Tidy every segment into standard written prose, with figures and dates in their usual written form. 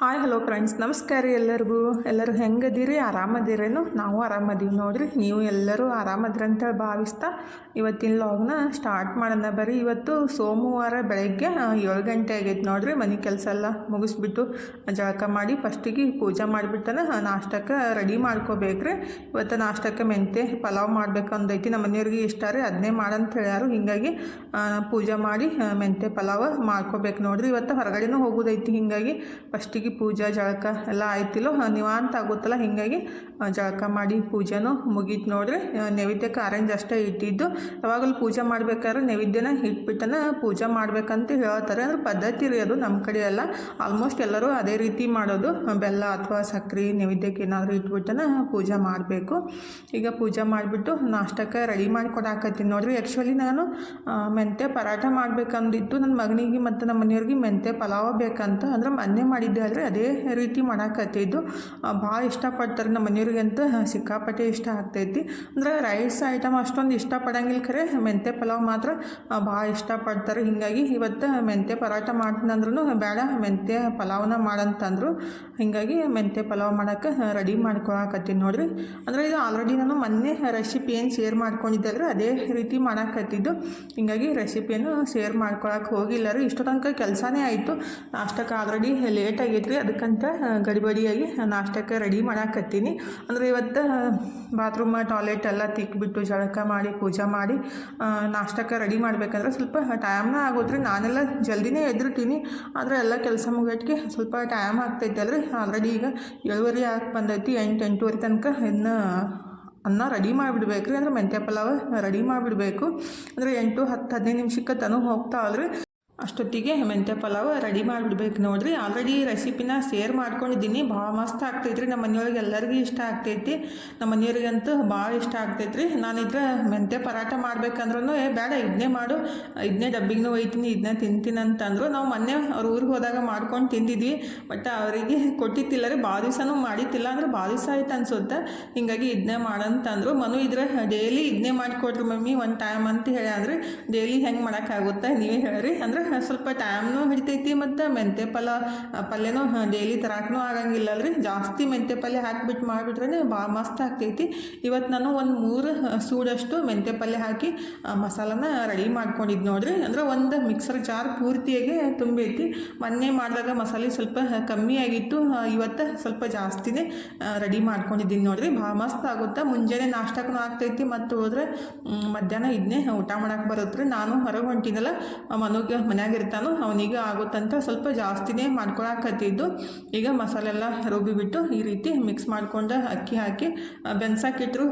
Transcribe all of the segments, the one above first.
Hi hello friends, ನಮಸ್ಕಾರ ರೀ ಎಲ್ಲರೂ ಹೆಂಗದಿರಿ? ಆರಾಮದಿರೇನು? ನಾವು ಆರಾಮದೀವಿ ನೋಡಿರಿ. ನೀವು ಎಲ್ಲರೂ ಆರಾಮದ್ರಿ ಅಂತೇಳಿ ಭಾವಿಸ್ತಾ ಇವತ್ತಿನ ಲಾಗ್ನ ಸ್ಟಾರ್ಟ್ ಮಾಡೋಣ ಬರ್ರಿ. ಇವತ್ತು ಸೋಮವಾರ ಬೆಳಗ್ಗೆ 7 ಗಂಟೆ ಆಗೈತೆ ನೋಡಿರಿ. ಮನೆ ಕೆಲಸ ಎಲ್ಲ ಮುಗಿಸ್ಬಿಟ್ಟು ಜಳಕ ಮಾಡಿ ಫಸ್ಟಿಗೆ ಪೂಜೆ ಮಾಡಿಬಿಟ್ಟನ ನಾಷ್ಟಕ್ಕೆ ರೆಡಿ ಮಾಡ್ಕೋಬೇಕ್ರಿ. ಇವತ್ತು ನಾಷ್ಟಕ್ಕೆ ಮೆಂತೆ ಪಲಾವ್ ಮಾಡ್ಬೇಕು ಅಂದೈತಿ. ನಮ್ಮ ಮನೆಯವ್ರಿಗೆ ಇಷ್ಟ ರೀ, ಅದನ್ನೇ ಮಾಡಂತ ಹೇಳ್ಯಾರು. ಹೀಗಾಗಿ ಪೂಜೆ ಮಾಡಿ ಮೆಂತೆ ಪಲಾವ್ ಮಾಡ್ಕೋಬೇಕು ನೋಡಿರಿ. ಇವತ್ತು ಹೊರಗಡೆನೂ ಹೋಗೋದೈತಿ, ಹೀಗಾಗಿ ಫಸ್ಟಿಗೆ ಪೂಜೆ ಜಳಕ ಎಲ್ಲ ಆಯ್ತಿಲ್ಲೋ ನಿವಾಂತ ಆಗುತ್ತಲ್ಲ, ಹೀಗಾಗಿ ಜಳಕ ಮಾಡಿ ಪೂಜೆನೂ ಮುಗೀತು ನೋಡ್ರಿ. ನೈವೇದ್ಯಕ್ಕೆ ಆರೆಂಜ್ ಅಷ್ಟೇ ಇಟ್ಟಿದ್ದು. ಯಾವಾಗಲೂ ಪೂಜೆ ಮಾಡ್ಬೇಕಾದ್ರೆ ನೈವೇದ್ಯನ ಇಟ್ಬಿಟ್ಟನ ಪೂಜೆ ಮಾಡ್ಬೇಕಂತ ಹೇಳ್ತಾರೆ. ಅಂದ್ರೆ ಪದ್ಧತಿ ರೀ ಅದು. ನಮ್ಮ ಕಡೆ ಎಲ್ಲ ಆಲ್ಮೋಸ್ಟ್ ಎಲ್ಲರೂ ಅದೇ ರೀತಿ ಮಾಡೋದು. ಬೆಲ್ಲ ಅಥವಾ ಸಕ್ಕರೆ ನೈವೇದ್ಯಕ್ಕೆ ಏನಾದರೂ ಇಟ್ಬಿಟ್ಟನ ಪೂಜೆ ಮಾಡಬೇಕು. ಈಗ ಪೂಜೆ ಮಾಡಿಬಿಟ್ಟು ನಾಷ್ಟಕ್ಕೆ ರೆಡಿ ಮಾಡಿ ಕೊಡಾಕತ್ತೀನಿ ನೋಡ್ರಿ. ಆ್ಯಕ್ಚುಲಿ ನಾನು ಮೆಂತೆ ಪರಾಟ ಮಾಡ್ಬೇಕಂದಿತ್ತು ನನ್ನ ಮಗನಿಗೆ ಮತ್ತು ನಮ್ಮ ಮನೆಯವ್ರಿಗೆ. ಮೆಂತೆ ಪಲಾವ್ ಬೇಕಂತ ಅಂದ್ರೆ ಮೊನ್ನೆ ಮಾಡಿದ್ದೆ ಅಲ್ರಿ, ಅದೇ ರೀತಿ ಮಾಡಾಕತ್ತಿದ್ದು. ಭಾಳ ಇಷ್ಟಪಡ್ತಾರೆ ನಮ್ಮ ಮನೆಯವ್ರಿಗಂತೂ, ಸಿಕ್ಕಾಪಟ್ಟೆ ಇಷ್ಟ ಆಗ್ತೈತಿ. ಅಂದ್ರೆ ರೈಸ್ ಐಟಮ್ ಅಷ್ಟೊಂದು ಇಷ್ಟಪಡಂಗಿಲ್ಲ, ಖರೆ ಮೆಂತೆ ಪಲಾವ್ ಮಾತ್ರ ಭಾಳ ಇಷ್ಟಪಡ್ತಾರೆ. ಹೀಗಾಗಿ ಇವತ್ತು ಮೆಂತೆ ಪರಾಟ ಮಾಡ್ತೀನಿ ಅಂದ್ರೂ ಬೇಡ ಮೆಂತೆ ಪಲಾವ್ನ ಮಾಡಂತಂದರು. ಹೀಗಾಗಿ ಮೆಂತೆ ಪಲಾವ್ ಮಾಡೋಕ್ಕೆ ರೆಡಿ ಮಾಡ್ಕೊಳಕತ್ತೀನಿ ನೋಡಿರಿ. ಅಂದರೆ ಇದು ಆಲ್ರೆಡಿ ನಾನು ಮೊನ್ನೆ ರೆಸಿಪಿ ಏನು ಶೇರ್ ಮಾಡ್ಕೊಂಡಿದ್ದೆ ಅದೇ ರೀತಿ ಮಾಡಾಕತ್ತಿದ್ದು. ಹೀಗಾಗಿ ರೆಸಿಪಿಯನ್ನು ಶೇರ್ ಮಾಡ್ಕೊಳಕ್ಕೆ ಹೋಗಿಲ್ಲ ರೀ. ಇಷ್ಟು ತನಕ ಕೆಲಸನೇ ಆಯಿತು. ನಾಷ್ಟಕ್ಕೆ ಆಲ್ರೆಡಿ ಲೇಟ್ ಆಗೈತ್ರಿ, ಅದಕ್ಕಂತ ಗಡಿಬಡಿಯಾಗಿ ನಾಷ್ಟಕ್ಕೆ ರೆಡಿ ಮಾಡಾಕತ್ತೀನಿ. ಅಂದರೆ ಇವತ್ತು ಬಾತ್ರೂಮ್ ಟಾಯ್ಲೆಟ್ ಎಲ್ಲ ತಿಕ್ಬಿಟ್ಟು ಜಳಕ ಮಾಡಿ ಪೂಜೆ ಮಾಡಿ ನಾಷ್ಟಕ್ಕೆ ರೆಡಿ ಮಾಡ್ಬೇಕಂದ್ರೆ ಸ್ವಲ್ಪ ಟೈಮ್ನ ಆಗೋದ್ರಿ. ನಾನೆಲ್ಲ ಜಲ್ದಿನೇ ಎದ್ದಿರ್ತೀನಿ, ಆದರೆ ಎಲ್ಲ ಕೆಲಸ ಮುಗಿಯೋಕ್ಕೆ ಸ್ವಲ್ಪ ಟೈಮ್ ಆಗ್ತೈತೆ ಅಲ್ರಿ. ಆಲ್ರೆಡಿ ಈಗ 7:30 ಆಗಿ ಬಂದೈತಿ. 8-8:30 ತನಕ ಇನ್ನು ಅನ್ನ ರೆಡಿ ಮಾಡಿಬಿಡ್ಬೇಕು ರೀ. ಅಂದರೆ ಮೆಂತ್ಯ ಪಲಾವ್ ರೆಡಿ ಮಾಡಿಬಿಡ್ಬೇಕು. ಅಂದರೆ 8-10-15 ನಿಮಿಷಕ್ಕೆ ತನೂ ಹೋಗ್ತಾವಲ್ರಿ. ಅಷ್ಟೊತ್ತಿಗೆ ಮೆಂತ್ಯ ಪಲಾವ್ ರೆಡಿ ಮಾಡಿಬಿಡ್ಬೇಕು ನೋಡಿರಿ. ಆಲ್ರೆಡಿ ರೆಸಿಪಿನ ಶೇರ್ ಮಾಡ್ಕೊಂಡಿದ್ದೀನಿ. ಭಾಳ ಮಸ್ತ್ ಆಗ್ತೈತ್ರಿ. ನಮ್ಮ ಮನೆಯೊಳಗೆ ಎಲ್ಲರಿಗೂ ಇಷ್ಟ ಆಗ್ತೈತಿ. ನಮ್ಮ ಮನೆಯವ್ರಿಗಂತೂ ಭಾಳ ಇಷ್ಟ ಆಗ್ತೈತ್ರಿ. ನಾನಿದ್ರೆ ಮೆಂತ್ಯ ಪರಾಟ ಮಾಡ್ಬೇಕಂದ್ರೂ ಬೇಡ ಇದನ್ನೇ ಮಾಡು, ಇದನ್ನೇ ಡಬ್ಬಿಗೂ ಒಯ್ತೀನಿ, ಇದನ್ನೇ ತಿಂತೀನಿ ಅಂತಂದರು. ನಾವು ಮೊನ್ನೆ ಅವ್ರ ಊರಿಗೆ ಹೋದಾಗ ಮಾಡ್ಕೊಂಡು ತಿಂದಿದ್ವಿ. ಬಟ್ ಅವರಿಗೆ ಕೊಟ್ಟಿತ್ತಿಲ್ಲ ರೀ, ಭಾಳ ದಿವಸನೂ ಮಾಡಿತ್ತಿಲ್ಲ. ಅಂದ್ರೆ ಭಾಳ ದಿವಸ ಆಯ್ತು ಅನ್ಸುತ್ತೆ. ಹೀಗಾಗಿ ಇದನ್ನೇ ಮಾಡಂತಂದರು. ಮನು ಇದ್ರೆ ಡೈಲಿ ಇದನ್ನೇ ಮಾಡಿಕೊಡ್ರಿ ಮಮ್ಮಿ ಒಂದು ಟೈಮ್ ಅಂತ ಹೇಳಿ. ಅಂದರೆ ಡೈಲಿ ಹೆಂಗೆ ಮಾಡೋಕ್ಕಾಗುತ್ತೆ ನೀವೇ ಹೇಳ್ರಿ. ಅಂದ್ರೆ ಸ್ವಲ್ಪ ಟೈಮ್ನೂ ಹಿಡಿತೈತಿ ಮತ್ತು ಮೆಂತ್ಯ ಪಲ್ಯನೂ ಡೈಲಿ ತರಾಕನೂ ಆಗಂಗಿಲ್ಲಲ್ರಿ. ಜಾಸ್ತಿ ಮೆಂತ್ಯ ಪಲ್ಯ ಹಾಕಿಬಿಟ್ಟು ಮಾಡಿಬಿಟ್ರೆ ಭಾಳ ಮಸ್ತ್ ಆಗ್ತೈತಿ. ಇವತ್ತು ನಾನು ಒಂದು 3 ಸೂಡಷ್ಟು ಮೆಂತ್ಯ ಪಲ್ಯ ಹಾಕಿ ಮಸಾಲನ ರೆಡಿ ಮಾಡ್ಕೊಂಡಿದ್ದು ನೋಡಿರಿ. ಅಂದರೆ ಒಂದು ಮಿಕ್ಸರ್ ಜಾರ್ ಪೂರ್ತಿಯಾಗಿ ತುಂಬೈತಿ. ಮೊನ್ನೆ ಮಾಡಿದಾಗ ಮಸಾಲೆ ಸ್ವಲ್ಪ ಕಮ್ಮಿ ಆಗಿತ್ತು, ಇವತ್ತು ಸ್ವಲ್ಪ ಜಾಸ್ತಿನೇ ರೆಡಿ ಮಾಡ್ಕೊಂಡಿದ್ದೀನಿ ನೋಡಿರಿ. ಭಾಳ ಮಸ್ತ್ ಆಗುತ್ತೆ. ಮುಂಜಾನೆ ನಾಷ್ಟಕ್ಕೂ ಆಗ್ತೈತಿ ಮತ್ತು ಹೋದ್ರೆ ಮಧ್ಯಾಹ್ನ ಇದನ್ನೇ ಊಟ ಮಾಡೋಕೆ ಬರುತ್ತೆ. ನಾನು ಹೊರಗೆ ಹೊಂಟಿನಲ್ಲ, ಮನುಗೆ ಮನ್ಯಾಗಿರ್ತಾನೋ ಅವನಿಗೆ ಆಗುತ್ತಂತ ಸ್ವಲ್ಪ ಜಾಸ್ತಿನೇ ಮಾಡ್ಕೊಳಕತ್ತಿದ್ದು. ಈಗ ಮಸಾಲೆಲ್ಲ ರುಬ್ಬಿಬಿಟ್ಟು ಈ ರೀತಿ ಮಿಕ್ಸ್ ಮಾಡ್ಕೊಂಡು ಅಕ್ಕಿ ಹಾಕಿ ಬೆನ್ಸಾಕಿಟ್ರು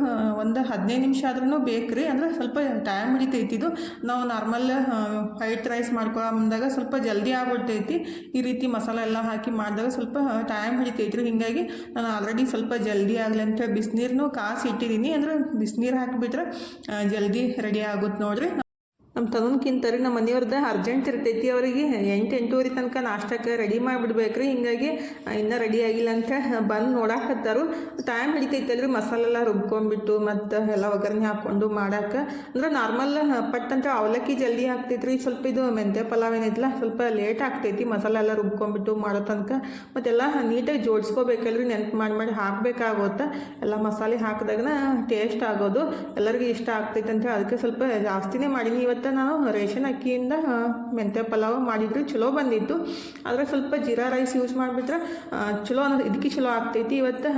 ಒಂದು 15 ನಿಮಿಷ ಆದ್ರೂ ಬೇಕ್ರಿ. ಅಂದರೆ ಸ್ವಲ್ಪ ಟೈಮ್ ಹಿಡಿತೈತಿದು. ನಾವು ನಾರ್ಮಲ್ ವೈಟ್ ರೈಸ್ ಮಾಡ್ಕೊಂಡಾಗ ಸ್ವಲ್ಪ ಜಲ್ದಿ ಆಗ್ಬಿಡ್ತೈತಿ. ಈ ರೀತಿ ಮಸಾಲೆ ಎಲ್ಲ ಹಾಕಿ ಮಾಡಿದಾಗ ಸ್ವಲ್ಪ ಟೈಮ್ ಹಿಡಿತೈತ್ರಿ. ಹೀಗಾಗಿ ನಾನು ಆಲ್ರೆಡಿ ಸ್ವಲ್ಪ ಜಲ್ದಿ ಆಗಲಿ ಅಂತ ಬಿಸಿನೀರನ್ನು ಕಾಸಿ ಇಟ್ಟಿದ್ದೀನಿ. ಅಂದರೆ ಬಿಸಿನೀರು ಹಾಕಿಬಿಟ್ರೆ ಜಲ್ದಿ ರೆಡಿ ಆಗುತ್ತೆ ನೋಡಿರಿ. ನಮ್ಮ ತನಕಿಂತ ರೀ ನಮ್ಮ ಮನೆಯವ್ರದ್ದು ಅರ್ಜೆಂಟ್ ಇರ್ತೈತಿ. ಅವರಿಗೆ 8-8:30 ತನಕ ನಾಷ್ಟಕ್ಕೆ ರೆಡಿ ಮಾಡಿಬಿಡ್ಬೇಕ್ರಿ. ಹೀಗಾಗಿ ಇನ್ನೂ ರೆಡಿ ಆಗಿಲ್ಲ ಅಂತ ಬಂದು ನೋಡಾಕತ್ತಾರು. ಟೈಮ್ ಹಿಡಿತೈತಲ್ರಿ ಮಸಾಲೆಲ್ಲ ರುಬ್ಕೊಂಡ್ಬಿಟ್ಟು ಮತ್ತು ಎಲ್ಲ ಒಗ್ಗರಣೆ ಹಾಕ್ಕೊಂಡು ಮಾಡೋಕೆ. ಅಂದ್ರೆ ನಾರ್ಮಲ್ ಪಟ್ಟಂತ ಅವಲಕ್ಕಿ ಜಲ್ದಿ ಆಗ್ತೈತ್ರಿ. ಸ್ವಲ್ಪ ಇದು ಮೆಂತ್ಯ ಪಲಾವ್ ಏನೈತಿಲ್ಲ ಸ್ವಲ್ಪ ಲೇಟ್ ಆಗ್ತೈತಿ. ಮಸಾಲೆ ಎಲ್ಲ ರುಬ್ಕೊಂಡ್ಬಿಟ್ಟು ಮಾಡೋ ತನಕ ಮತ್ತೆಲ್ಲ ನೀಟಾಗಿ ಜೋಡಿಸ್ಕೋಬೇಕಲ್ರಿ. ನೆನ್ಪು ಮಾಡಿ ಹಾಕಬೇಕಾಗುತ್ತೆ. ಎಲ್ಲ ಮಸಾಲೆ ಹಾಕಿದಾಗನ ಟೇಸ್ಟ್ ಆಗೋದು, ಎಲ್ಲರಿಗೂ ಇಷ್ಟ ಆಗ್ತೈತೆ ಅಂತ. ಅದಕ್ಕೆ ಸ್ವಲ್ಪ ಜಾಸ್ತಿನೇ ಮಾಡೀನಿ. ಇವತ್ತು ನಾನು ರೇಷನ್ ಅಕ್ಕಿಯಿಂದ ಮೆಂತ್ಯ ಪಲಾವ್ ಮಾಡಿದ್ರು, ಚಲೋ ಬಂದಿತ್ತು. ಆದರೆ ಸ್ವಲ್ಪ ಜೀರಾ ರೈಸ್ ಯೂಸ್ ಮಾಡಿಬಿಟ್ರೆ ಚಲೋ ಇದಕ್ಕೆ ಚಲೋ ಆಗ್ತೈತಿ. ಇವತ್ತು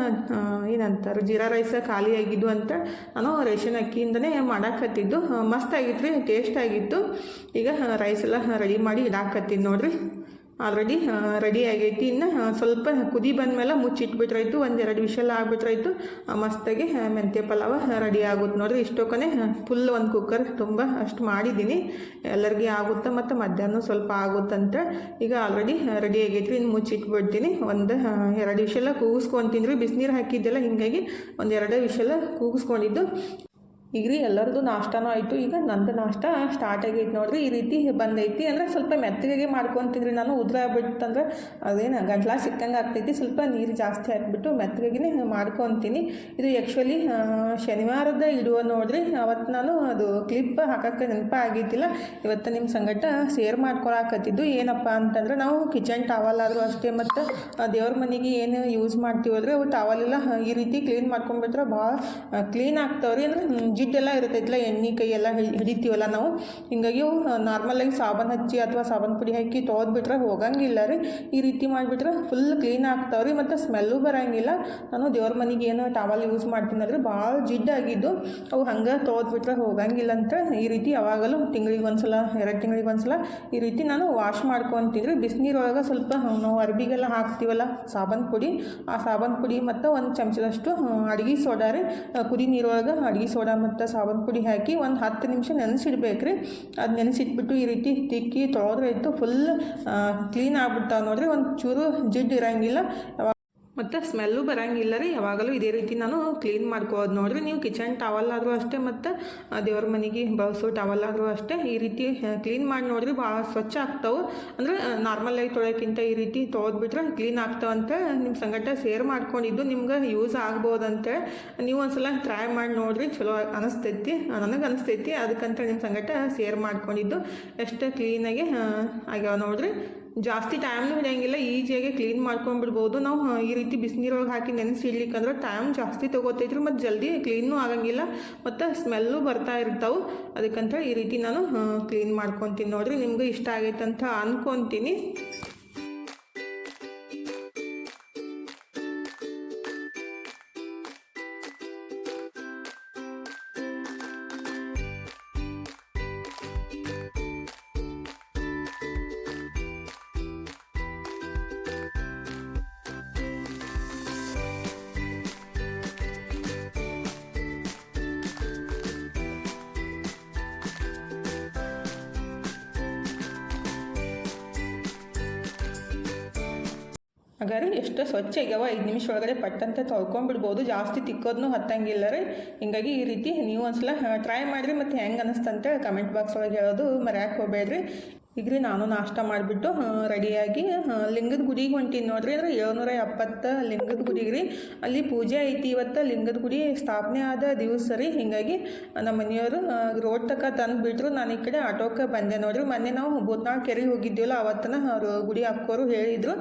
ಏನಂತಾರೆ ಜೀರಾ ರೈಸ್ ಖಾಲಿ ಆಗಿದ್ದು ಅಂತ ನಾನು ರೇಷನ್ ಅಕ್ಕಿಯಿಂದನೇ ಮಾಡಾಕತ್ತಿದ್ದು. ಮಸ್ತ್ ಆಗಿತ್ತು ರೀ, ಟೇಸ್ಟ್ ಆಗಿತ್ತು. ಈಗ ರೈಸ್ ಎಲ್ಲ ರೆಡಿ ಮಾಡಿ ಇಡಾಕತ್ತೀನಿ ನೋಡಿರಿ. ಆಲ್ರೆಡಿ ರೆಡಿ ಆಗೈತಿ. ಇನ್ನು ಸ್ವಲ್ಪ ಕುದಿ ಬಂದಮೇಲೆ ಮುಚ್ಚಿಟ್ಬಿಟ್ರಾಯ್ತು. 1-2 ವಿಷಲ್ ಆಗಿಬಿಟ್ರಾಯ್ತು. ಮಸ್ತಾಗಿ ಮೆಂತ್ಯ ಪಲಾವ್ ರೆಡಿ ಆಗುತ್ತೆ ನೋಡಿರಿ. ಇಷ್ಟೊಕ್ಕನೆ ಫುಲ್ ಒಂದು ಕುಕ್ಕರ್ ತುಂಬ ಅಷ್ಟು ಮಾಡಿದ್ದೀನಿ. ಎಲ್ಲರಿಗೆ ಆಗುತ್ತೆ ಮತ್ತು ಮಧ್ಯಾಹ್ನ ಸ್ವಲ್ಪ ಆಗುತ್ತಂತ. ಈಗ ಆಲ್ರೆಡಿ ರೆಡಿ ಆಗೈತ್ರಿ. ಇನ್ನು ಮುಚ್ಚಿಟ್ಬಿಡ್ತೀನಿ. 1-2 ವಿಷಲ ಕೂಗಿಸ್ಕೊತೀನಿ ರೀ. ಬಿಸಿನೀರು ಹಾಕಿದ್ದೆಲ್ಲ, ಹೀಗಾಗಿ 1-2 ವಿಷಲ ಕೂಗಿಸ್ಕೊಂಡಿದ್ದು. ಈಗ ರೀ ಎಲ್ಲರದು ನಾಷ್ಟಾನೂ ಆಯಿತು. ಈಗ ನಂದು ನಾಷ್ಟ ಸ್ಟಾರ್ಟ್ ಆಗೈತೆ ನೋಡ್ರಿ. ಈ ರೀತಿ ಬಂದೈತಿ ಅಂದರೆ ಸ್ವಲ್ಪ ಮೆತ್ತಗೆ ಮಾಡ್ಕೊತಿದ್ರಿ. ನಾನು ಉದ್ರ ಆಗ್ಬಿಟ್ಟಂದ್ರೆ ಅದೇನು ಗಂಟ್ಲ ಸಿಕ್ಕಂಗೆ ಆಗ್ತೈತಿ. ಸ್ವಲ್ಪ ನೀರು ಜಾಸ್ತಿ ಹಾಕ್ಬಿಟ್ಟು ಮೆತ್ತಗೆ ಮಾಡ್ಕೊತೀನಿ. ಇದು ಆ್ಯಕ್ಚುಲಿ ಶನಿವಾರದ ಇಡುವ ನೋಡ್ರಿ. ಅವತ್ತು ನಾನು ಅದು ಕ್ಲಿಪ್ ಹಾಕೋಕ್ಕೆ ನೆನಪ ಆಗಿದ್ದಿಲ್ಲ. ಇವತ್ತು ನಿಮ್ಮ ಸಂಗಟ ಶೇರ್ ಮಾಡ್ಕೊಳಕತ್ತಿದ್ದು ಏನಪ್ಪ ಅಂತಂದ್ರೆ, ನಾವು ಕಿಚನ್ ಟವಲ್ ಆದರೂ ಅಷ್ಟೇ ಮತ್ತು ದೇವ್ರ ಮನೆಗೆ ಏನು ಯೂಸ್ ಮಾಡ್ತೀವಂದ್ರೆ ಅವು ಟವಲೆಲ್ಲ ಈ ರೀತಿ ಕ್ಲೀನ್ ಮಾಡ್ಕೊಂಡ್ಬಿಟ್ರೆ ಭಾಳ ಕ್ಲೀನ್ ಆಗ್ತಾವ್ರಿ. ಅಂದರೆ ಜಿಡ್ಡೆಲ್ಲ ಇರ್ತೈತಿಲ್ಲ, ಎಣ್ಣೆ ಕೈಯೆಲ್ಲ ಹಿಡಿತೀವಲ್ಲ ನಾವು. ಹಿಂಗಾಗಿ ಅವು ನಾರ್ಮಲಾಗಿ ಸಾಬೂನು ಹಚ್ಚಿ ಅಥವಾ ಸಾಬೂನು ಪುಡಿ ಹಾಕಿ ತೊಳೆದ್ಬಿಟ್ರೆ ಹೋಗಂಗಿಲ್ಲ ರೀ. ಈ ರೀತಿ ಮಾಡಿಬಿಟ್ರೆ ಫುಲ್ ಕ್ಲೀನ್ ಆಗ್ತಾವ್ರಿ ಮತ್ತು ಸ್ಮೆಲ್ಲು ಬರೋಂಗಿಲ್ಲ. ನಾನು ದೇವ್ರ ಮನೆಗೆ ಏನು ಟವಲ್ ಯೂಸ್ ಮಾಡ್ತೀನಿ ಅಂದರೆ ಭಾಳ ಜಿಡ್ಡಾಗಿದ್ದು ಅವು ಹಂಗೆ ತೊಳೆದ್ಬಿಟ್ರೆ ಹೋಗಂಗಿಲ್ಲ ಅಂತ ಈ ರೀತಿ ಯಾವಾಗಲೂ ತಿಂಗಳಿಗೆ ಒಂದ್ಸಲ 2 ತಿಂಗಳಿಗೆ ಒಂದ್ಸಲ ಈ ರೀತಿ ನಾನು ವಾಶ್ ಮಾಡ್ಕೊತಿದ್ರಿ. ಬಿಸಿನೀರೊಳಗೆ ಸ್ವಲ್ಪ ನಾವು ಅರ್ಬಿಗೆಲ್ಲ ಹಾಕ್ತೀವಲ್ಲ ಸಾಬೂನು ಪುಡಿ, ಆ ಸಾಬೂನು ಪುಡಿ ಮತ್ತು 1 ಚಮಚದಷ್ಟು ಅಡುಗೆ ಸೋಡಾ ರೀ. ಕುದಿ ನೀರೊಳಗೆ ಅಡುಗೆ ಸೋಡಾ ಮತ್ತು ಸಾಬೂನು ಪುಡಿ ಹಾಕಿ ಒಂದು 10 ನಿಮಿಷ ನೆನೆಸಿಡ್ಬೇಕು ರೀ. ಅದು ನೆನೆಸಿಟ್ಬಿಟ್ಟು ಈ ರೀತಿ ತಿಕ್ಕಿ ತೊಳೆದ್ರೆ ಇತ್ತು ಫುಲ್ ಕ್ಲೀನ್ ಆಗ್ಬಿಡ್ತಾವೆ ನೋಡಿರಿ. ಒಂದು ಚೂರು ಜಿಡ್ಡು ಇರೋಂಗಿಲ್ಲ ಮತ್ತು ಸ್ಮೆಲ್ಲು ಬರೋಂಗಿಲ್ಲ ರೀ. ಯಾವಾಗಲೂ ಇದೇ ರೀತಿ ನಾನು ಕ್ಲೀನ್ ಮಾಡ್ಕೋದು ನೋಡಿರಿ. ನೀವು ಕಿಚನ್ ಟವಲ್ ಆದರೂ ಅಷ್ಟೇ ಮತ್ತು ದೇವ್ರ ಮನೆಗೆ ಬಳಸೋ ಟವಲ್ ಆದರೂ ಅಷ್ಟೇ ಈ ರೀತಿ ಕ್ಲೀನ್ ಮಾಡಿ ನೋಡಿರಿ. ಭಾಳ ಸ್ವಚ್ಛ ಆಗ್ತಾವೆ. ಅಂದರೆ ನಾರ್ಮಲಾಗಿ ತೊಳೆಯೋಕ್ಕಿಂತ ಈ ರೀತಿ ತೊಳೆದ್ಬಿಟ್ರೆ ಕ್ಲೀನ್ ಆಗ್ತಾವಂತ ನಿಮ್ಮ ಸಂಗಟ ಶೇರ್ ಮಾಡ್ಕೊಂಡಿದ್ದು ನಿಮ್ಗೆ ಯೂಸ್ ಆಗ್ಬೋದಂತೇಳಿ ನೀವು ಒಂದ್ಸಲ ಟ್ರೈ ಮಾಡಿ ನೋಡಿರಿ. ಚಲೋ ಅನಿಸ್ತೈತಿ, ನನಗೆ ಅನಿಸ್ತೈತಿ. ಅದಕ್ಕಂತ ನಿಮ್ಮ ಸಂಗಟ ಶೇರ್ ಮಾಡ್ಕೊಂಡಿದ್ದು ಎಷ್ಟು ಕ್ಲೀನಾಗಿ ಆಗ್ಯಾವ ನೋಡಿರಿ. ಜಾಸ್ತಿ ಟೈಮ್ನೂ ಹಿಡಿಯಂಗಿಲ್ಲ, ಈಸಿಯಾಗಿ ಕ್ಲೀನ್ ಮಾಡ್ಕೊಂಡ್ಬಿಡ್ಬೋದು. ನಾವು ಈ ರೀತಿ ಬಿಸಿನೀರೊಳಗೆ ಹಾಕಿ ನೆನೆಸಿಡ್ಲಿಕ್ಕಂದ್ರೆ ಟೈಮ್ ಜಾಸ್ತಿ ತೊಗೋತೈತ್ರಿ ಮತ್ತು ಜಲ್ದಿ ಕ್ಲೀನೂ ಆಗಂಗಿಲ್ಲ ಮತ್ತು ಸ್ಮೆಲ್ಲು ಬರ್ತಾ ಇರ್ತಾವೆ. ಅದಕ್ಕಂತ ಈ ರೀತಿ ನಾನು ಕ್ಲೀನ್ ಮಾಡ್ಕೊತೀನಿ ನೋಡಿರಿ. ನಿಮ್ಗೆ ಇಷ್ಟ ಆಗೈತೆ ಅಂತ ಅಂದ್ಕೊತೀನಿ. ಹಾಗಾದ್ರೆ ಎಷ್ಟು ಸ್ವಚ್ಛ ಆಗ್ಯಾವ. 5 ನಿಮಿಷ ಒಳಗಡೆ ಪಟ್ಟಂತೆ ತೊಳ್ಕೊಂಡ್ಬಿಡ್ಬೋದು. ಜಾಸ್ತಿ ತಿಕ್ಕೋದನ್ನು ಹತ್ತಂಗಿಲ್ಲ ರೀ. ಹಿಂಗಾಗಿ ಈ ರೀತಿ ನೀವು ಒಂದ್ಸಲ ಟ್ರೈ ಮಾಡಿರಿ ಮತ್ತು ಹೆಂಗೆ ಅನ್ನಿಸ್ತಂತೆ ಕಮೆಂಟ್ ಬಾಕ್ಸ್ ಒಳಗೆ ಹೇಳೋದು ಮರ್ಯಾಕೆ ಹೋಗಬೇಡ್ರಿ. ಈಗ ರೀ ನಾನು ನಾಷ್ಟ ಮಾಡಿಬಿಟ್ಟು ರೆಡಿಯಾಗಿ ಲಿಂಗದ ಗುಡಿಗೆ ಹೊಂಟೀನಿ ನೋಡ್ರಿ. ಅಂದರೆ 770 ಲಿಂಗದ ಗುಡಿಗೆ ರೀ. ಅಲ್ಲಿ ಪೂಜೆ ಐತಿ ಇವತ್ತು. ಲಿಂಗದ ಗುಡಿ ಸ್ಥಾಪನೆ ಆದ ದಿವಸ ರೀ. ಹೀಗಾಗಿ ನಮ್ಮ ಮನೆಯವರು ರೋಡ್ ತನಕ ತಂದು ಬಿಟ್ಟರು. ನಾನು ಈ ಕಡೆ ಆಟೋಕ್ಕೆ ಬಂದೆ ನೋಡ್ರಿ. ಮೊನ್ನೆ ನಾವು ಭೂತ್ನಾಳ ಕೆರೆಗೆ ಹೋಗಿದ್ದೀವಲ್ಲ, ಅವತ್ತನ ಅವರು ಗುಡಿ ಹಾಕೋರು ಹೇಳಿದರು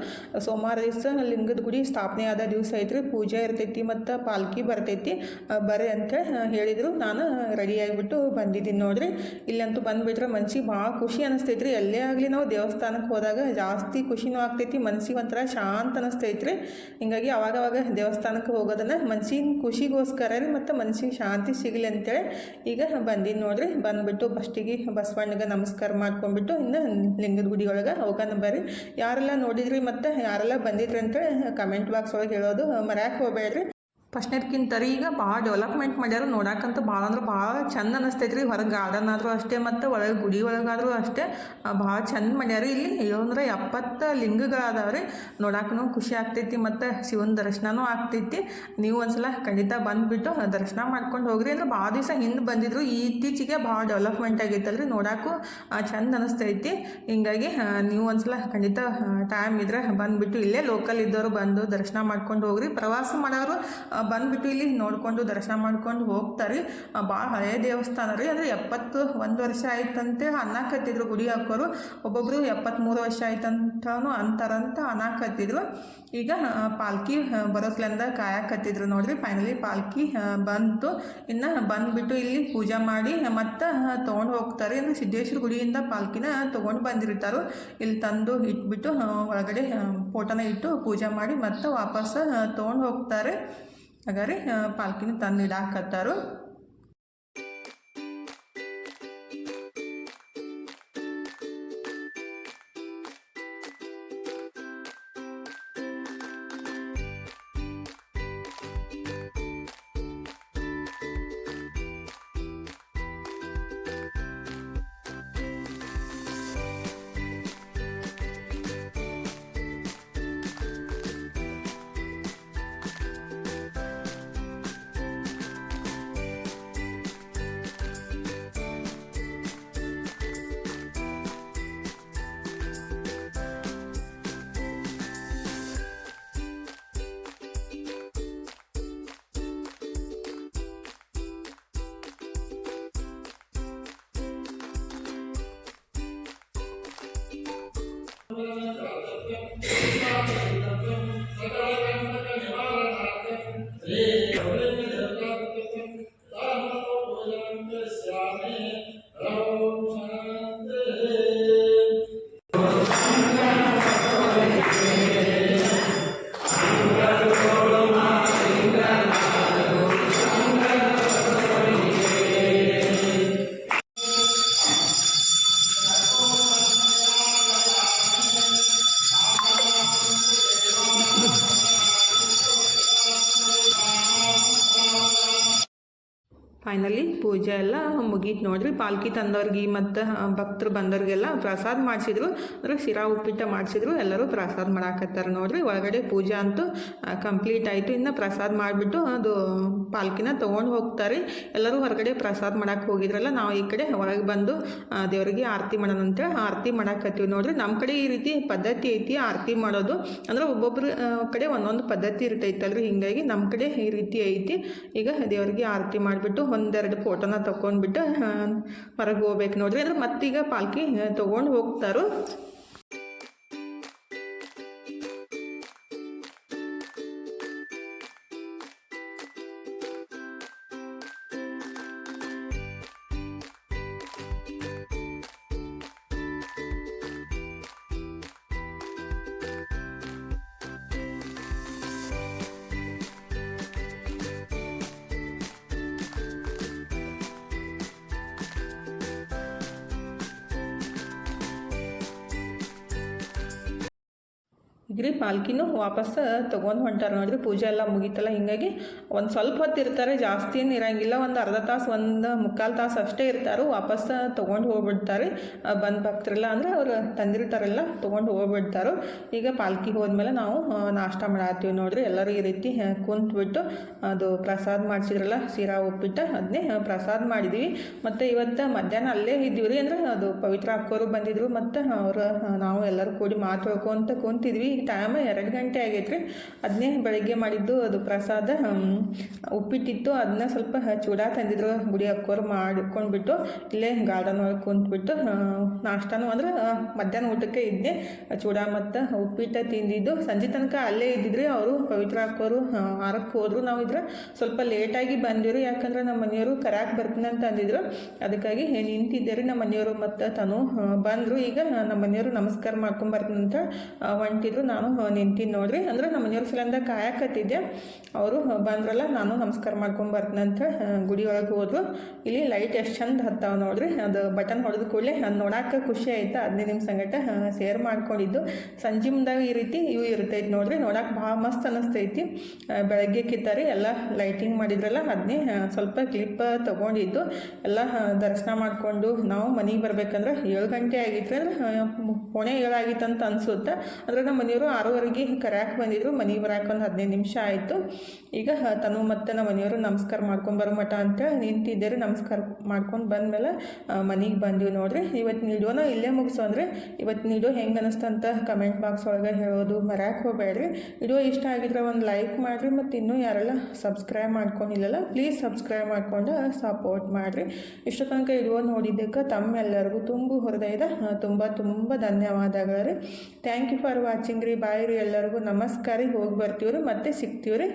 ಸೋಮವಾರ ದಿವಸ ಲಿಂಗದ ಗುಡಿ ಸ್ಥಾಪನೆ ಆದ ದಿವಸ ಐತ್ರಿ, ಪೂಜೆ ಇರ್ತೈತಿ ಮತ್ತು ಪಾಲ್ಕಿ ಬರ್ತೈತಿ ಬರ್ರಿ ಅಂತ ಹೇಳಿದರು. ನಾನು ರೆಡಿಯಾಗಿಬಿಟ್ಟು ಬಂದಿದ್ದೀನಿ ನೋಡ್ರಿ. ಇಲ್ಲಂತೂ ಬಂದುಬಿಟ್ರೆ ಮನ್ಸಿಗೆ ಭಾಳ ಖುಷಿ ಅನಿಸ್ತೈತ್ರಿ. ಎಲ್ಲೇ ಆಗಲಿ ನಾವು ದೇವಸ್ಥಾನಕ್ಕೆ ಹೋದಾಗ ಜಾಸ್ತಿ ಖುಷಿನೂ ಆಗ್ತೈತಿ, ಮನ್ಸಿಗೆ ಒಂಥರ ಶಾಂತ ಅನ್ನಿಸ್ತೈತ್ರಿ. ಹಿಂಗಾಗಿ ಅವಾಗವಾಗ ದೇವಸ್ಥಾನಕ್ಕೆ ಹೋಗೋದನ್ನು ಮನ್ಸಿನ ಖುಷಿಗೋಸ್ಕರ ರೀ ಮತ್ತು ಮನ್ಸಿಗೆ ಶಾಂತಿ ಸಿಗಲಿ ಅಂತೇಳಿ ಈಗ ಬಂದಿದ್ದು ನೋಡ್ರಿ. ಬಂದುಬಿಟ್ಟು ಫಸ್ಟಿಗೆ ಬಸವಣ್ಣಗೆ ನಮಸ್ಕಾರ ಮಾಡ್ಕೊಂಡ್ಬಿಟ್ಟು ಇನ್ನು ಲಿಂಗದ ಗುಡಿ ಒಳಗೆ ಹೋಗೋಣ ಬರ್ರಿ. ಯಾರೆಲ್ಲ ನೋಡಿದ್ರಿ ಮತ್ತು ಯಾರೆಲ್ಲ ಬಂದಿದ್ರಿ ಅಂತೇಳಿ ಕಮೆಂಟ್ ಬಾಕ್ಸ್ ಒಳಗೆ ಹೇಳೋದು ಮರ್ಯಾಕೆ ಹೋಗಬೇಡ್ರಿ. ಫಸ್ಟ್ನೇದ್ಕಿಂತ ರೀ ಈಗ ಭಾಳ ಡೆವಲಪ್ಮೆಂಟ್ ಮಾಡ್ಯಾರ. ನೋಡೋಕ್ಕಂತ ಭಾಳ ಅಂದ್ರೆ ಭಾಳ ಚಂದ ಅನ್ನಿಸ್ತೈತೆ ರೀ. ಹೊರಗೆ ಗಾರ್ಡನ್ ಆದರೂ ಅಷ್ಟೇ ಮತ್ತು ಒಳಗೆ ಗುಡಿ ಒಳಗಾದರೂ ಅಷ್ಟೇ ಭಾಳ ಚಂದ ಮಾಡ್ಯಾರ. ಇಲ್ಲಿ 770 ಲಿಂಗಗಳದಾವೆ ರೀ. ನೋಡೋಕ್ಕೂ ಖುಷಿ ಆಗ್ತೈತಿ ಮತ್ತು ಶಿವನ ದರ್ಶನವೂ ಆಗ್ತೈತಿ. ನೀವು ಒಂದ್ಸಲ ಖಂಡಿತ ಬಂದುಬಿಟ್ಟು ದರ್ಶನ ಮಾಡ್ಕೊಂಡು ಹೋಗ್ರಿ. ಅಂದರೆ ಭಾಳ ದಿವಸ ಹಿಂದೆ ಬಂದಿದ್ರು, ಇತ್ತೀಚೆಗೆ ಭಾಳ ಡೆವಲಪ್ಮೆಂಟ್ ಆಗೈತಲ್ರಿ. ನೋಡೋಕ್ಕೂ ಚಂದ ಅನ್ನಿಸ್ತೈತಿ. ಹಿಂಗಾಗಿ ನೀವು ಒಂದ್ಸಲ ಖಂಡಿತ ಟೈಮ್ ಇದ್ರೆ ಬಂದುಬಿಟ್ಟು ಇಲ್ಲೇ ಲೋಕಲ್ ಇದ್ದವರು ಬಂದು ದರ್ಶನ ಮಾಡ್ಕೊಂಡು ಹೋಗ್ರಿ. ಪ್ರವಾಸ ಮಾಡೋರು ಬಂದುಬಿಟ್ಟು ಇಲ್ಲಿ ನೋಡಿಕೊಂಡು ದರ್ಶನ ಮಾಡ್ಕೊಂಡು ಹೋಗ್ತಾರೆ. ಭಾಳ ಹಳೆಯ ದೇವಸ್ಥಾನ ರೀ. ಅಂದರೆ 71 ವರ್ಷ ಆಯ್ತಂತೆ ಅನ್ನಕತ್ತಿದ್ರು ಗುಡಿ ಹಾಕೋರು. ಒಬ್ಬೊಬ್ಬರು 73 ವರ್ಷ ಆಯ್ತಂತನೂ ಅಂತಾರಂತ ಅನ್ನಕತ್ತಿದ್ರು. ಈಗ ಪಾಲ್ಕಿ ಬರೋಸ್ಲಿಂದ ಕಾಯಕತ್ತಿದ್ರು ನೋಡ್ರಿ. ಫೈನಲಿ ಪಾಲ್ಕಿ ಬಂತು. ಇನ್ನು ಬಂದುಬಿಟ್ಟು ಇಲ್ಲಿ ಪೂಜೆ ಮಾಡಿ ಮತ್ತು ತೊಗೊಂಡು ಹೋಗ್ತಾರೆ. ಇನ್ನು ಸಿದ್ದೇಶ್ವರ ಗುಡಿಯಿಂದ ಪಾಲ್ಕಿನ ತೊಗೊಂಡು ಬಂದಿರ್ತಾರೆ. ಇಲ್ಲಿ ತಂದು ಇಟ್ಬಿಟ್ಟು ಒಳಗಡೆ ಫೋಟೋನ ಇಟ್ಟು ಪೂಜೆ ಮಾಡಿ ಮತ್ತು ವಾಪಸ್ ತೊಗೊಂಡು ಹೋಗ್ತಾರೆ. ಹಾಗಾದ್ರೆ ಪಾಲ್ಕಿನ ತಂದು ಇಡಾಕತ್ತಾರು. ಫೈನಲಿ ಪೂಜೆ ಎಲ್ಲ ಮುಗೀತು ನೋಡ್ರಿ. ಪಾಲ್ಕಿ ತಂದವ್ರಿಗೆ ಮತ್ತು ಭಕ್ತರು ಬಂದವ್ರಿಗೆಲ್ಲ ಪ್ರಸಾದ ಮಾಡಿಸಿದ್ರು. ಅಂದ್ರೆ ಶಿರಾ ಉಪ್ಪಿಟ್ಟು ಮಾಡಿಸಿದ್ರು. ಎಲ್ಲರೂ ಪ್ರಸಾದ ಮಾಡಾಕತ್ತಾರೆ ನೋಡ್ರಿ. ಒಳಗಡೆ ಪೂಜೆ ಅಂತೂ ಕಂಪ್ಲೀಟ್ ಆಯಿತು. ಇನ್ನು ಪ್ರಸಾದ ಮಾಡಿಬಿಟ್ಟು ಅದು ಪಾಲ್ಕಿನ ತೊಗೊಂಡು ಹೋಗ್ತಾರೆ. ಎಲ್ಲರೂ ಹೊರಗಡೆ ಪ್ರಸಾದ ಮಾಡಕ್ಕೆ ಹೋಗಿದ್ರಲ್ಲ, ನಾವು ಈ ಕಡೆ ಒಳಗೆ ಬಂದು ದೇವರಿಗೆ ಆರತಿ ಮಾಡೋಣ ಅಂತೇಳಿ ಆರತಿ ಮಾಡಾಕತ್ತೀವಿ ನೋಡ್ರಿ. ನಮ್ಮ ಕಡೆ ಈ ರೀತಿ ಪದ್ಧತಿ ಐತಿ ಆರತಿ ಮಾಡೋದು. ಅಂದ್ರೆ ಒಬ್ಬೊಬ್ಬರ ಕಡೆ ಒಂದೊಂದು ಪದ್ಧತಿ ಇರ್ತೈತಲ್ರಿ, ಹಿಂಗಾಗಿ ನಮ್ಮ ಕಡೆ ಈ ರೀತಿ ಐತಿ. ಈಗ ದೇವರಿಗೆ ಆರತಿ ಮಾಡಿಬಿಟ್ಟು ಒಂದೆರಡು ಫೋಟೋನ ತಗೊಂಡ್ಬಿಟ್ಟು ಹೊರಗೆ ಹೋಗ್ಬೇಕು ನೋಡ್ರಿ. ಅಂದ್ರೆ ಮತ್ತೀಗ ಪಾಲ್ಕಿ ತೊಗೊಂಡು ಹೋಗ್ತಾರೋ. ಈಗ್ರಿ ಪಾಲ್ಕಿನೂ ವಾಪಸ್ ತೊಗೊಂಡು ಹೊಂಟಾರೆ ನೋಡ್ರಿ. ಪೂಜೆ ಎಲ್ಲ ಮುಗೀತಲ್ಲ, ಹಿಂಗಾಗಿ ಒಂದು ಸ್ವಲ್ಪ ಹೊತ್ತು ಇರ್ತಾರೆ, ಜಾಸ್ತಿ ಏನು ಇರೋಂಗಿಲ್ಲ. ಒಂದು ಅರ್ಧ ತಾಸು, ಒಂದು ಮುಕ್ಕಾಲು ತಾಸು ಅಷ್ಟೇ ಇರ್ತಾರೆ. ವಾಪಸ್ ತೊಗೊಂಡು ಹೋಗ್ಬಿಡ್ತಾರೆ. ಬಂದು ಭಕ್ತರೆಲ್ಲ ಅಂದ್ರೆ ಅವ್ರು ತಂದಿರ್ತಾರೆಲ್ಲ ತೊಗೊಂಡು ಹೋಗ್ಬಿಡ್ತಾರೆ. ಈಗ ಪಾಲ್ಕಿ ಹೋದ್ಮೇಲೆ ನಾವು ನಾಷ್ಟ ಮಾಡತ್ತೀವಿ ನೋಡ್ರಿ. ಎಲ್ಲರೂ ಈ ರೀತಿ ಕುಂತ್ಬಿಟ್ಟು ಅದು ಪ್ರಸಾದ ಮಾಡಿಸಿದ್ರಲ್ಲ ಶಿರಾ ಉಪ್ಪಿಟ್ಟು, ಅದನ್ನೇ ಪ್ರಸಾದ ಮಾಡಿದ್ವಿ. ಮತ್ತು ಇವತ್ತು ಮಧ್ಯಾಹ್ನ ಅಲ್ಲೇ ಇದ್ದೀವಿ ರೀ. ಅಂದ್ರೆ ಅದು ಪವಿತ್ರ ಅಕ್ಕೋರು ಬಂದಿದ್ರು ಮತ್ತು ಅವರು ನಾವು ಎಲ್ಲರೂ ಕೂಡಿ ಮಾತಾಡ್ಕೊಂತ ಕುಂತಿದ್ವಿ. ಟೈಮ್ 2 ಗಂಟೆ ಆಗೈತೆ ರೀ. ಅದನ್ನೇ ಬೆಳಗ್ಗೆ ಮಾಡಿದ್ದು ಅದು ಪ್ರಸಾದ ಉಪ್ಪಿಟ್ಟಿತ್ತು. ಅದನ್ನ ಸ್ವಲ್ಪ ಚೂಡ ತಂದಿದ್ರು ಗುಡಿ ಅಕ್ಕೋರು ಮಾಡ್ಕೊಂಡ್ಬಿಟ್ಟು ಇಲ್ಲೇ ಗಾರ್ಡನ್ ಒಳಗೆ ಕುಂತ್ಬಿಟ್ಟು ನಾಷ್ಟಾನು ಅಂದ್ರೆ ಮಧ್ಯಾಹ್ನ ಊಟಕ್ಕೆ ಇದ್ದೆ ಚೂಡ ಮತ್ತು ಉಪ್ಪಿಟ್ಟು ತಿಂದಿದ್ದು. ಸಂಜೆ ತನಕ ಅಲ್ಲೇ ಇದ್ದಿದ್ರಿ. ಅವರು ಪವಿತ್ರ ಅಕ್ಕೋರು ಆರಕ್ಕೆ ಹೋದ್ರು. ನಾವು ಇದ್ರೆ ಸ್ವಲ್ಪ ಲೇಟಾಗಿ ಬಂದಿವ್ರಿ. ಯಾಕಂದ್ರೆ ನಮ್ಮ ಮನೆಯವರು ಕರ್ಯಾಕೆ ಬರ್ತೀನಿ ಅಂತ ಅಂದಿದ್ರು. ಅದಕ್ಕಾಗಿ ನಿಂತಿದ್ದೆ ರೀ. ನಮ್ಮ ಮನೆಯವರು ಮತ್ತು ತನು ಬಂದರು. ಈಗ ನಮ್ಮ ಮನೆಯವರು ನಮಸ್ಕಾರ ಮಾಡ್ಕೊಂಬರ್ತೀನಿ ಅಂತ ಹೊಂಟಿದ್ರು. ನಾನು ನಿಂತೀನಿ ನೋಡ್ರಿ. ಅಂದ್ರೆ ನಮ್ಮ ಮನೆಯವ್ರ ಸಲಿಂದ ಕಾಯಕತ್ತಿದ್ದೆ. ಅವರು ಬಂದ್ರಲ್ಲ, ನಾನು ನಮಸ್ಕಾರ ಮಾಡ್ಕೊಂಬರ್ತೀನಿ ಅಂತ ಗುಡಿ ಒಳಗೆ ಹೋದ್ರು. ಇಲ್ಲಿ ಲೈಟ್ ಎಷ್ಟು ಚಂದ ಹತ್ತಾವ ನೋಡ್ರಿ. ಅದು ಬಟನ್ ಹೊಡೆದ ಕೂಡಲೇ ಅದು ನೋಡೋಕೆ ಖುಷಿ ಆಯ್ತು. ಅದನ್ನೇ ನಿಮ್ಮ ಸಂಗಟ ಶೇರ್ ಮಾಡ್ಕೊಂಡಿದ್ದು. ಸಂಜೆ ಮುಂದಾಗ ಈ ರೀತಿ ಇವು ಇರ್ತೈತಿ ನೋಡ್ರಿ. ನೋಡೋಕೆ ಭಾಳ ಮಸ್ತ್ ಅನ್ನಿಸ್ತೈತಿ. ಬೆಳಗ್ಗೆ ಕಿತ್ತಾರಿ ಎಲ್ಲ ಲೈಟಿಂಗ್ ಮಾಡಿದ್ರಲ್ಲ, ಅದನ್ನೇ ಸ್ವಲ್ಪ ಕ್ಲಿಪ್ ತೊಗೊಂಡಿದ್ದು. ಎಲ್ಲ ದರ್ಶನ ಮಾಡಿಕೊಂಡು ನಾವು ಮನೆಗೆ ಬರ್ಬೇಕಂದ್ರೆ 7 ಗಂಟೆ ಆಗಿತ್ತು. ಅಂದ್ರೆ 6:45 ಆಗಿತ್ತು ಅಂತ ಅನಿಸುತ್ತೆ. ಅಂದ್ರೆ ನಮ್ಮ ಮನೆಯವರು 6:30ಗೆ ಕರ್ಯಾಕೆ ಬಂದಿದ್ರು. ಮನೆಗೆ ಬರೋಕೆ ಒಂದು 15 ನಿಮಿಷ ಆಯಿತು. ಈಗ ತನು ಮತ್ತು ನಮ್ಮ ಮನೆಯವರು ನಮಸ್ಕಾರ ಮಾಡ್ಕೊಂಬರೋ ಮಠ ಅಂತ ನಿಂತಿದ್ದೇವೆ. ನಮಸ್ಕಾರ ಮಾಡ್ಕೊಂಡು ಬಂದಮೇಲೆ ಮನೆಗೆ ಬಂದಿವಿ ನೋಡ್ರಿ. ಇವತ್ತಿನ ವಿಡಿಯೋನ ಇಲ್ಲೇ ಮುಗಿಸೋಂದ್ರೆ ಇವತ್ತಿನ ವಿಡಿಯೋ ಹೆಂಗೆ ಅನ್ನಿಸ್ತಂತ ಕಮೆಂಟ್ ಬಾಕ್ಸ್ ಒಳಗೆ ಹೇಳೋದು ಮರ್ಯಾಕೆ ಹೋಗಬೇಡ್ರಿ. ವಿಡಿಯೋ ಇಷ್ಟ ಆಗಿದ್ರೆ ಒಂದು ಲೈಕ್ ಮಾಡಿರಿ. ಮತ್ತು ಇನ್ನೂ ಯಾರೆಲ್ಲ ಸಬ್ಸ್ಕ್ರೈಬ್ ಮಾಡ್ಕೊಂಡಿಲ್ಲಲ್ಲ, ಪ್ಲೀಸ್ ಸಬ್ಸ್ಕ್ರೈಬ್ ಮಾಡ್ಕೊಂಡು ಸಪೋರ್ಟ್ ಮಾಡಿರಿ. ಇಷ್ಟು ತನಕ ವಿಡಿಯೋ ನೋಡಿದ್ದಕ್ಕೆ ತಮ್ಮೆಲ್ಲರಿಗೂ ಹೃದಯದ ತುಂಬ ಧನ್ಯವಾದಗಳು ರೀ. ಥ್ಯಾಂಕ್ ಯು ಫಾರ್ ವಾಚಿಂಗ್ ರೀ. ಬಾಯ್ ರೀ. ಎಲ್ಲರಿಗೂ ನಮಸ್ಕಾರ. ಹೋಗಿ ಬರ್ತೀವ್ರಿ, ಮತ್ತೆ ಸಿಗ್ತೀವ್ರಿ.